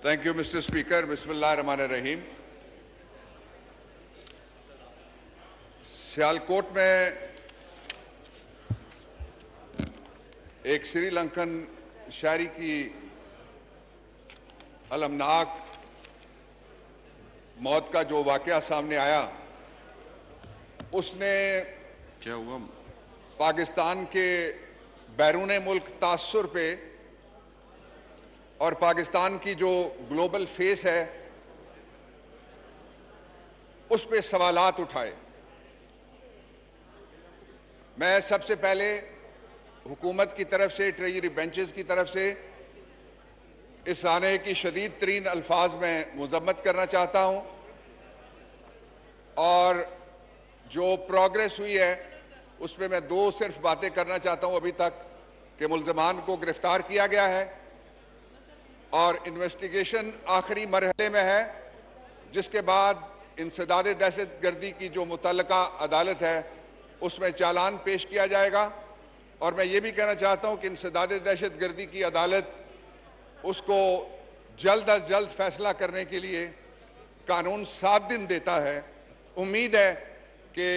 Thank you, Mr. Speaker. Bismillahirrahmanirrahim. Sialkot में एक श्रीलंकन शायरी की अलमनाक मौत का जो वाकया सामने आया, उसने क्या हुआ? पाकिस्तान के बैरून मुल्क तासुर पे और पाकिस्तान की जो ग्लोबल फेस है उस पे सवालात उठाए। मैं सबसे पहले हुकूमत की तरफ से, ट्रेजरी बेंचेस की तरफ से इस सानहे की शदीद तरीन अल्फाज में मुज़म्मत करना चाहता हूं और जो प्रोग्रेस हुई है उस पर मैं दो सिर्फ बातें करना चाहता हूं अभी तक कि मुल्ज़मान को गिरफ्तार किया गया है और इन्वेस्टिगेशन आखिरी मरहले में है, जिसके बाद इंसदाद दहशतगर्दी की जो मुतल्लका अदालत है उसमें चालान पेश किया जाएगा। और मैं ये भी कहना चाहता हूं कि इंसदाद दहशतगर्दी की अदालत उसको जल्द अज जल्द फैसला करने के लिए कानून 7 दिन देता है। उम्मीद है कि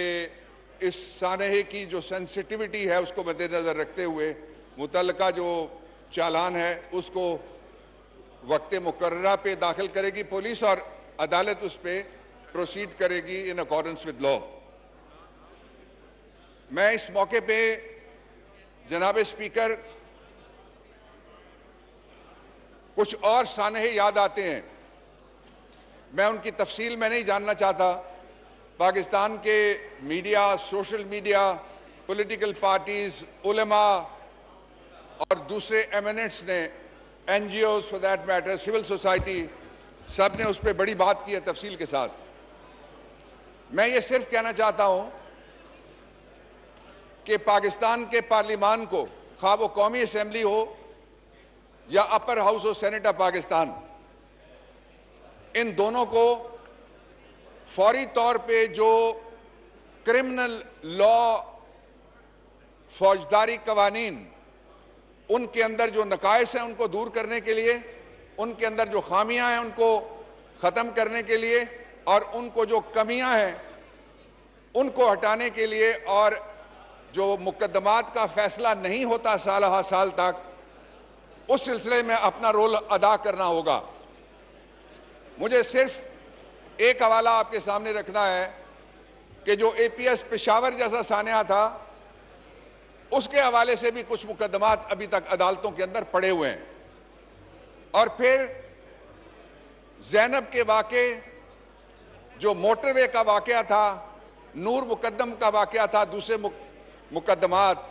इस सानहे की जो सेंसिटिविटी है उसको मद्देनजर रखते हुए मुतल्लका जो चालान है उसको वक्त मुकर्ररा पे दाखिल करेगी पुलिस और अदालत उस पे प्रोसीड करेगी इन अकॉर्डेंस विद लॉ। मैं इस मौके पे जनाब स्पीकर कुछ और सानहे याद आते हैं, मैं उनकी तफसील में नहीं जानना चाहता। पाकिस्तान के media, social media, political parties, उलेमा और दूसरे एमिनेंट्स ने, NGOs for that matter, civil society, सब ने उस पर बड़ी बात की है तफसील के साथ। मैं ये सिर्फ कहना चाहता हूं कि पाकिस्तान के पार्लिमान को, खा वो कौमी असेंबली हो या अपर हाउस हो सेनेट ऑफ पाकिस्तान, इन दोनों को फौरी तौर पे जो क्रिमिनल लॉ, फौजदारी कवानीन, उनके अंदर जो नकाइस हैं उनको दूर करने के लिए, उनके अंदर जो खामियां हैं उनको खत्म करने के लिए और उनको जो कमियां हैं उनको हटाने के लिए, और जो मुकदमात का फैसला नहीं होता साल हा साल तक, उस सिलसिले में अपना रोल अदा करना होगा। मुझे सिर्फ एक हवाला आपके सामने रखना है कि जो एपीएस पेशावर जैसा सान्या था उसके हवाले से भी कुछ मुकदमात अभी तक अदालतों के अंदर पड़े हुए हैं। और फिर ज़ैनब के वाक़े, जो मोटरवे का वाक़या था, नूर मुकद्दम का वाक़या था, दूसरे मुकदमात,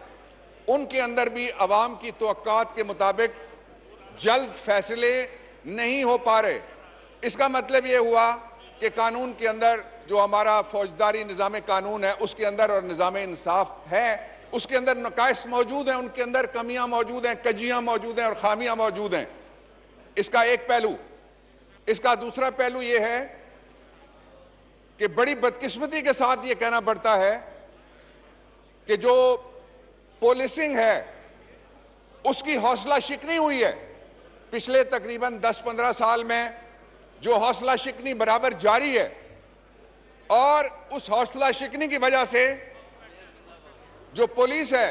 उनके अंदर भी अवाम की तवक्कात के मुताबिक जल्द फैसले नहीं हो पा रहे। इसका मतलब यह हुआ कि कानून के अंदर जो हमारा फौजदारी निज़ाम कानून है उसके अंदर और निज़ाम इंसाफ है उसके अंदर नकाइस मौजूद हैं, उनके अंदर कमियां मौजूद हैं, कजियां मौजूद हैं और खामियां मौजूद हैं। इसका एक पहलू। इसका दूसरा पहलू यह है कि बड़ी बदकिस्मती के साथ यह कहना पड़ता है कि जो पुलिसिंग है उसकी हौसला शिकनी हुई है। पिछले तकरीबन 10-15 साल में जो हौसला शिकनी बराबर जारी है और उस हौसला शिकनी की वजह से जो पुलिस है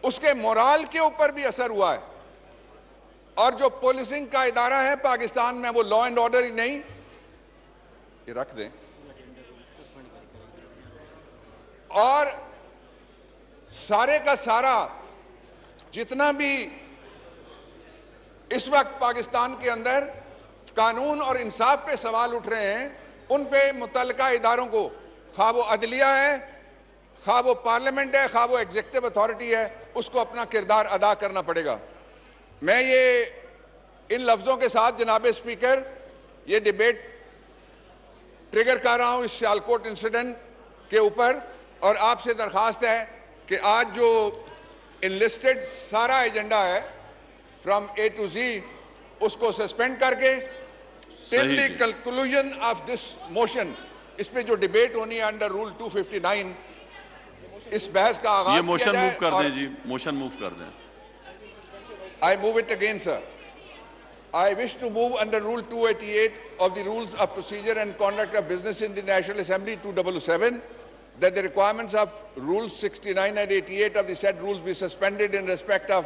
उसके मोराल के ऊपर भी असर हुआ है। और जो पुलिसिंग का इदारा है पाकिस्तान में वो लॉ एंड ऑर्डर ही नहीं, ये रख दें, और सारे का सारा जितना भी इस वक्त पाकिस्तान के अंदर कानून और इंसाफ पे सवाल उठ रहे हैं, उन पे मुतल्लिका इदारों को, खा वो अदलिया है, खा वो पार्लियामेंट है, खा वो एग्जीक्यूटिव अथॉरिटी है, उसको अपना किरदार अदा करना पड़ेगा। मैं ये इन लफ्जों के साथ जनाब स्पीकर ये डिबेट ट्रिगर कर रहा हूं इस सियालकोट इंसिडेंट के ऊपर, और आपसे दरखास्त है कि आज जो इनलिस्टेड सारा एजेंडा है फ्रॉम ए टू जी उसको सस्पेंड करके till the conclusion of this motion, इस पे जो डिबेट होनी है अंडर रूल 259, इस बहस का आगाज ये मोशन मूव कर और दें जी, मोशन मूव कर दें। I move it again sir. I wish to move under Rule 288 of the Rules of Procedure and Conduct of Business in the National Assembly 2007 that the requirements of Rules 69 and 88 of the said rules be suspended in respect of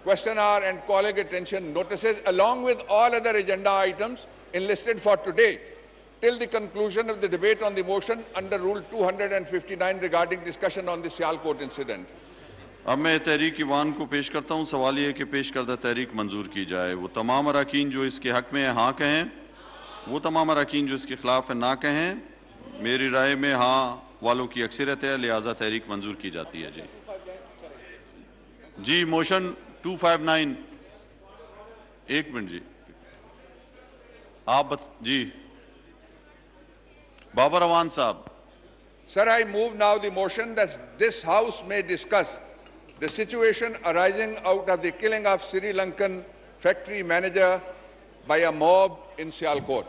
question hour and calling attention notices along with all other agenda items enlisted for today till the conclusion of the debate on the motion under Rule 259 regarding discussion on the Sialkot incident. اب میں تحریک ایوان کو پیش کرتا ہوں. سوال یہ ہے کہ پیش کردہ تحریک منظور کی جائے. وہ تمام اراکین جو اس کے حق میں ہیں ہاں کہیں, وہ تمام اراکین جو اس کے خلاف ہیں نہ کہیں. میری رائے میں ہاں والوں کی اکثریت ہے, لہذا تحریک منظور کی جاتی ہے. جی موشن 259. ایک منٹ جی, آپ جی بابر اوان صاحب. Sir, I move now the motion that this House may discuss the situation arising out of the killing of Sri Lankan factory manager by a mob in Sialkot.